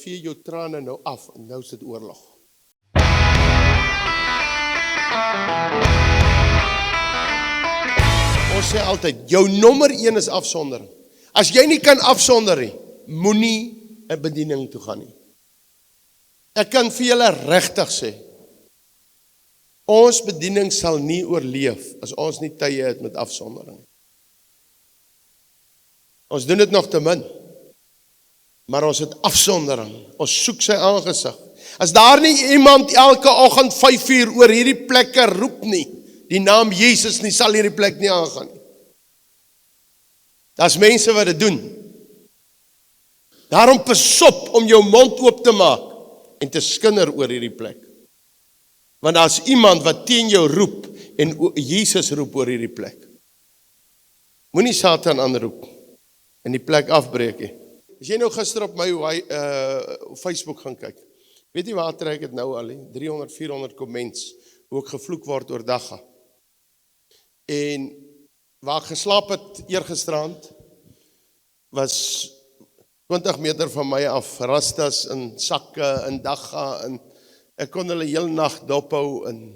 vee jou trane nou af en nou is dit oorlog. Ons sê altyd, jou nommer 1 is afsondering. As jy nie kan afsonder nie, moenie 'n bediening toe gaan nie. Ek kan vir julle regtig sê, ons bediening sal nie oorleef as ons nie tye het met afsondering. Ons doen dit nog te min, maar ons het afsondering. Ons soek sy aangesig. As daar nie iemand elke oggend 5 uur oor hierdie plekke roep nie, die naam Jesus nie, sal hierdie plek nie aangaan nie. Daar's mense wat dit doen. Daarom pasop om jou mond oop te maak en te skinder oor hierdie plek. Want daar's iemand wat teen jou roep en Jesus roep oor hierdie plek. Moenie Satan aanroep en die plek afbreek nie. As jy nou gister op my Facebook gaan kyk, weet jy waar trek ek nou al, 300, 400 comments, hoe ek gevloek word oor Dagga. En waar ek geslaap het eergisterand, was 20 meter van my af, rastas en sakke en Dagga, en ek kon hulle heel nag dophou en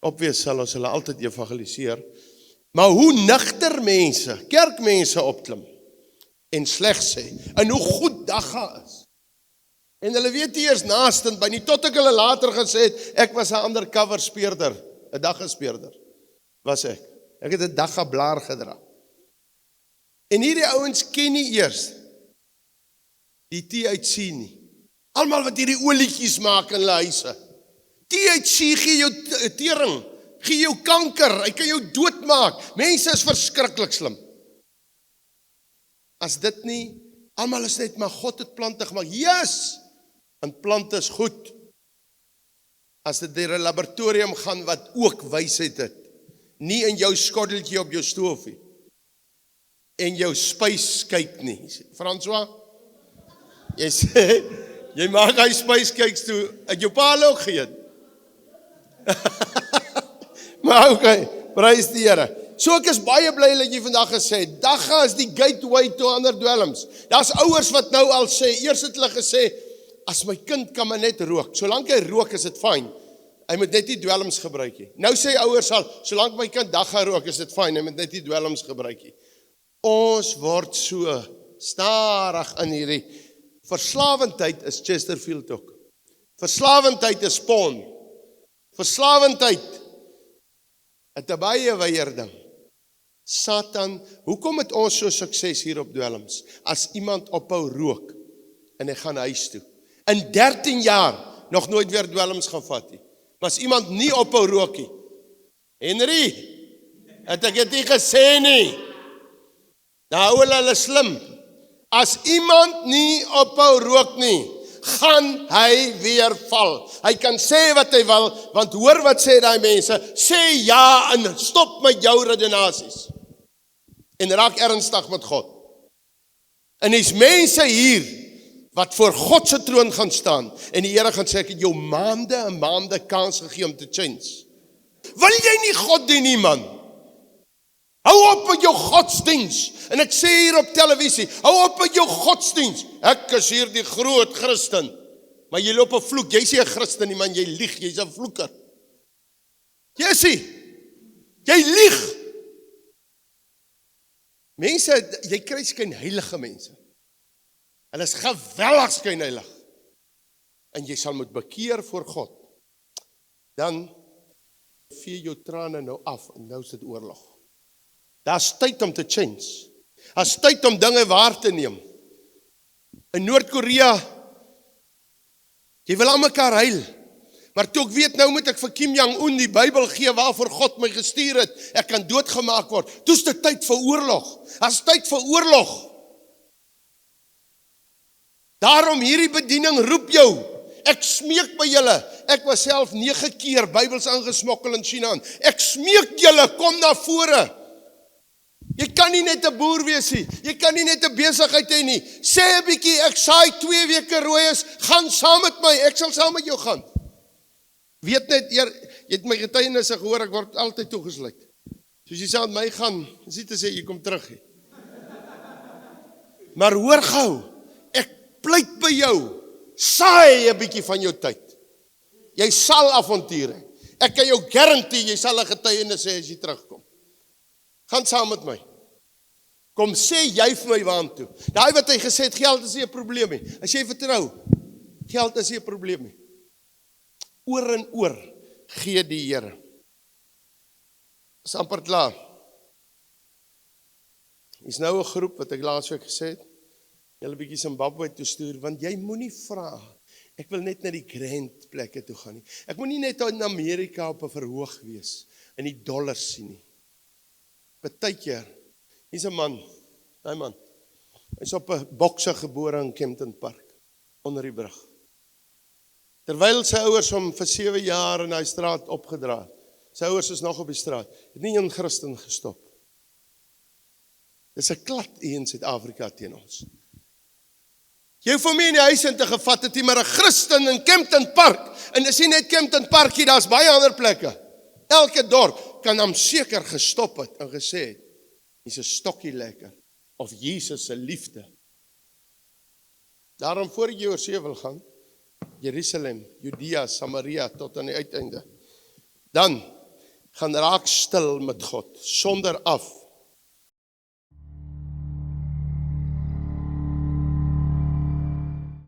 opwees sal ons hulle altyd evangeliseer. Maar hoe nigter mense, kerkmense opklim en sleg sê, en hoe goed Dagga is. En hulle weet nie eers naastand by nie, tot ek hulle later gesê het, ek was 'n undercover speurder, 'n Dagga speurder, was ek. Ek het 'n Dagga blaar gedra. En hierdie ouens ken nie eers die THC nie. Almal wat hierdie olietjies maak in hulle huise. THC gee jou tering, gee jou kanker, hy kan jou doodmaak. Mense is verskriklik slim. As dit nie, almal is net, maar God het plante gemaak. Yes! En plante is goed. As dit deur 'n laboratorium gaan wat ook wysheid het. Nie in jou skotteltjie op jou stoofie. En jou spys kyk nie. François? Jy sê, jy maak hy spyskyks toe, het jou pa ook geëet. Maar okay, prys die Here. So ek is baie bly dat jy vandag gesê het, Dagga is die gateway to ander dwelms. Daar's ouers wat nou al sê, eers het hulle gesê, as my kind kan maar net rook, solank hy rook is dit fyn. Hy moet net nie dwelms gebruik nie. Nou sê ouers al, solank my kind Dagga rook is dit fyn, hy moet net nie dwelms gebruik nie. Ons word so stadig in hierdie verslawendheid is Chesterfield ook. Verslawendheid is porn. Verslawendheid het 'n baie weier ding. Satan, hoekom het ons so sukses hier op dwelms? As iemand ophou rook en hy gaan huis toe. In 13 jaar nog nooit weer dwelms gaan vat nie. Maar as iemand nie ophou rook nie. Henry, het ek dit nie gesê nie. Nou hulle slim. As iemand nie ophou rook nie, gaan hy weer val. Hy kan sê wat hy wil, want hoor wat sê daai mense, sê ja en stop met jou redenasies. En raak ernstig met God. En dis mense hier, wat voor God se troon gaan staan, en die Here gaan sê, ek het jou maande en maande kans gegee om te change. Wil jy nie God dien nie, man? Hou op met jou godsdiens. En ek sê hier op televisie, hou op met jou godsdiens. Ek is hier die groot Christen. Maar jy loop 'n vloek, jy sê 'n Christen nie, man, jy lieg, jy's 'n vloeker. Jy lieg. Mense, jy kry skynheilige mense. Hulle is geweldig skynheilig. En jy sal moet bekeer voor God. Dan vee jou trane nou af en nou is dit oorlog. Daar's tyd om te change. Daar's tyd om dinge waar te neem. In Noord-Korea, jy wil aan mekaar huil. Maar toe ek weet, nou moet ek vir Kim Jong-un die Bybel gee waarvoor God my gestuur het. Ek kan doodgemaak word. Toe is dit tyd vir oorlog. Daar's tyd vir oorlog. Daarom hierdie bediening roep jou. Ek smeek by julle. Ek was self 9 keer Bybels ingesmokkel in China. Ek smeek julle, kom na vore. Jy kan nie net 'n boer wees nie. Jy kan nie net 'n besigheid hê nie. Sê 'n bietjie, ek saai 2 weke rooi is, gaan saam met my. Ek sal saam met jou gaan. Weet net, jy het my getuienisse gehoor, ek word altyd toegesluit. Soos jy saam met my gaan, is nie te sê jy kom terug nie. Maar hoor gou, ek pleit by jou. Saai 'n bietjie van jou tyd. Jy sal avonture hê. Ek kan jou garandeer, jy sal 'n getuienis hê as jy terugkom. Gaan saam met my. Kom sê jy vir my waantoe. Daai wat hy gesê het, geld is nie 'n probleem nie. As jy vertrou, geld is nie 'n probleem nie. Oor en oor gee die Here. Is amper klaar. Is nou 'n groep wat ek laasweek gesê het, julle bietjie Zimbabwe toe stuur, want jy moenie vra, ek wil net na die grand plekke toe gaan nie. Ek moenie net in Amerika op 'n verhoog wees, in die dollars sien nie. Partykeer, hier's 'n man, daai man, hy's op 'n bokser gebore in Kempton Park, onder die brug. Terwyl sy ouers hom vir 7 jaar in hy straat opgedra het, sy ouers is nog op die straat, het nie een Christen gestop. Dis 'n klad hier in Suid-Afrika teen ons. Jy vir my in die huis in te gevat het, maar 'n Christen in Kempton Park, en is nie net Kempton Park hier, daar's baie ander plekke. Elke dorp kan hom seker gestop het en gesê het, hier's 'n stokkie lekker, of Jesus se liefde. Daarom voor jy oor see wil gaan, Jerusalem, Judea, Samaria, tot aan die uiteinde, dan gaan raak stil met God, sonder af,